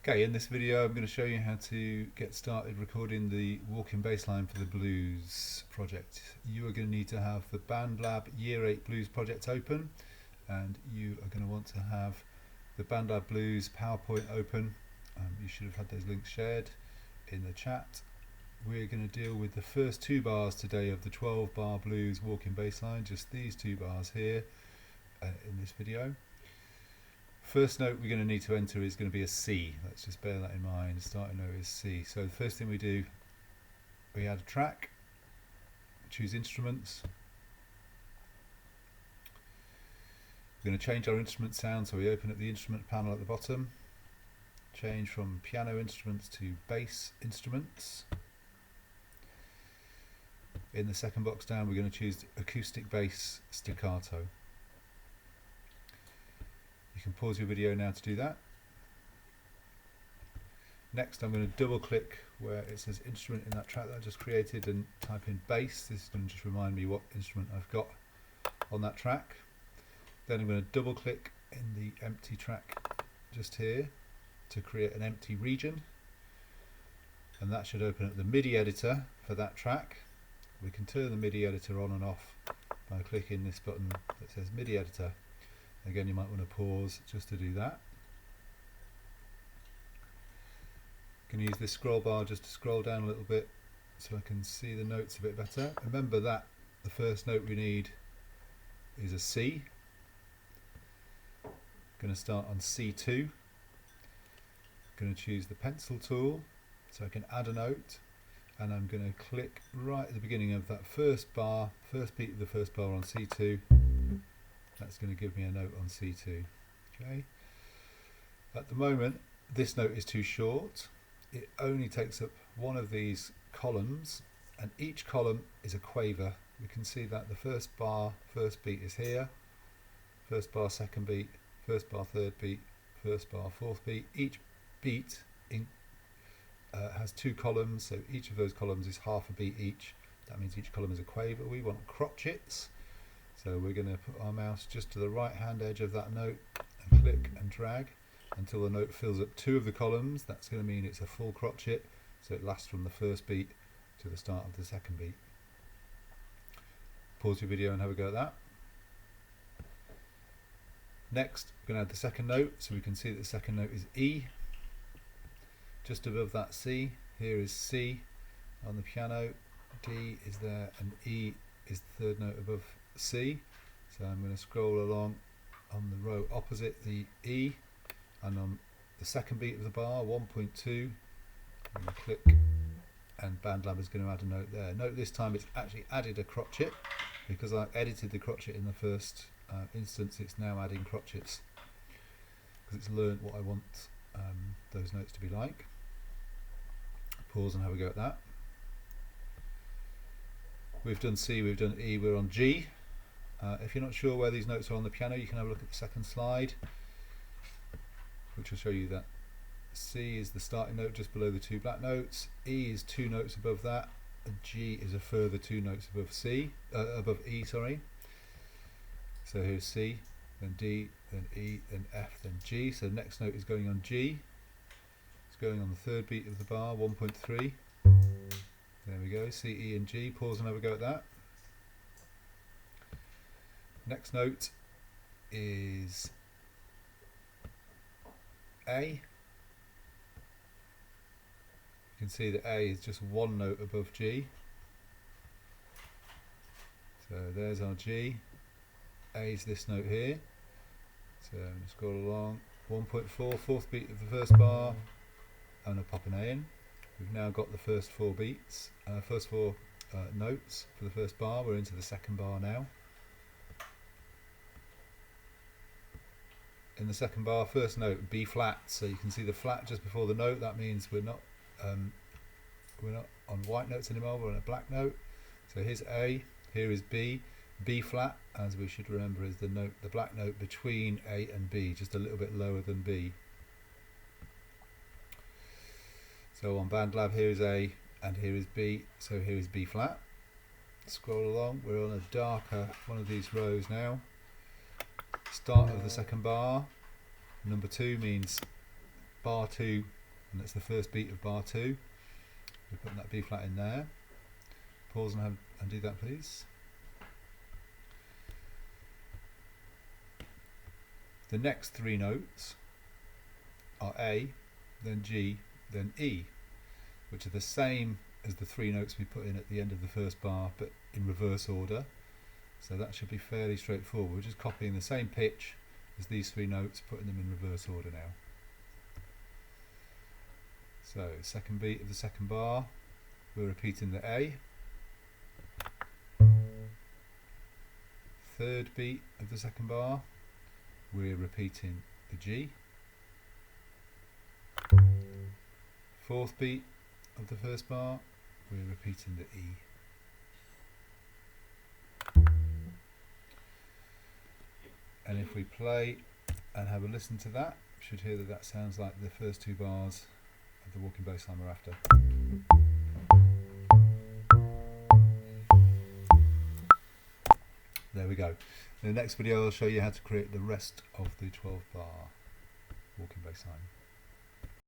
Okay, in this video I'm going to show you how to get started recording the walking bass line for the blues project. You are going to need to have the BandLab Year 8 Blues project open, and you are going to want to have the BandLab Blues PowerPoint open. You should have had those links shared in the chat. We're going to deal with the first two bars today of the 12 bar blues walking bass line, just these two bars here in this video. First note we're going to need to enter is going to be a C. Let's just bear that in mind. The starting note is C. So the first thing we do, we add a track, choose instruments. We're going to change our instrument sound, so we open up the instrument panel at the bottom, change from piano instruments to bass instruments. In the second box down we're going to choose acoustic bass staccato. You can pause your video now to do that. Next I'm going to double click where it says instrument in that track that I just created and type in bass. This is going to just remind me what instrument I've got on that track. Then I'm going to double click in the empty track just here to create an empty region, and that should open up the MIDI editor for that track. We can turn the MIDI editor on and off by clicking this button that says MIDI editor. Again, you might want to pause just to do that. You can use this scroll bar just to scroll down a little bit so I can see the notes a bit better. Remember that the first note we need is a C. Going to start on C2. Going to choose the pencil tool so I can add a note, and I'm going to click right at the beginning of that first bar, first beat of the first bar on C2. That's going to give me a note on C2. Okay. At the moment this note is too short. It only takes up one of these columns, and each column is a quaver. We can see that the first bar, first beat is here, first bar, second beat, first bar, third beat, first bar, fourth beat. Each beat has two columns, so each of those columns is half a beat each. That means each column is a quaver. We want crotchets. So we're going to put our mouse just to the right hand edge of that note and click and drag until the note fills up two of the columns. That's going to mean it's a full crotchet, so it lasts from the first beat to the start of the second beat. Pause your video and have a go at that. Next we're going to add the second note, so we can see that the second note is E. Just above that C, here is C on the piano, D is there, and E is the third note above C. So I'm going to scroll along on the row opposite the E, and on the second beat of the bar, 1.2, I'm going to click, and BandLab is going to add a note there. Note this time it's actually added a crotchet, because I edited the crotchet in the first instance. It's now adding crotchets because it's learned what I want those notes to be like. Pause and have a go at that. We've done C, we've done E, we're on G. If you're not sure where these notes are on the piano, you can have a look at the second slide, which will show you that C is the starting note just below the two black notes, E is two notes above that, and G is a further two notes above above E, sorry. So here's C, then D, then E, then F, then G. So the next note is going on G. It's going on the third beat of the bar, 1.3. There we go, C, E and G. Pause and have a go at that. Next note is A. You can see that A is just one note above G. So there's our G. A is this note here. So I'm going to scroll along. 1.4, fourth beat of the first bar. I'm going to pop an A in. We've now got the first four beats, first four notes for the first bar. We're into the second bar now. In the second bar, first note B flat. So you can see the flat just before the note. That means we're not on white notes anymore. We're on a black note. So here's A. Here is B. B flat, as we should remember, is the note, the black note between A and B, just a little bit lower than B. So on BandLab, here is A and here is B, so here is B flat. Scroll along, we're on a darker one of these rows now. Start of the second bar, number 2 means bar 2 and that's the first beat of bar 2. We're putting that B flat in there. Pause and do that, please. The next 3 notes are A, then G, then E, which are the same as the 3 notes we put in at the end of the first bar, but in reverse order. So that should be fairly straightforward. We're just copying the same pitch as these 3 notes, putting them in reverse order now. So, second beat of the second bar, we're repeating the A. Third beat of the second bar, we're repeating the G. Fourth beat of the first bar, we're repeating the E. And if we play and have a listen to that, you should hear that that sounds like the first 2 bars of the walking bass line we're after. There we go. In the next video I'll show you how to create the rest of the 12 bar walking bass line.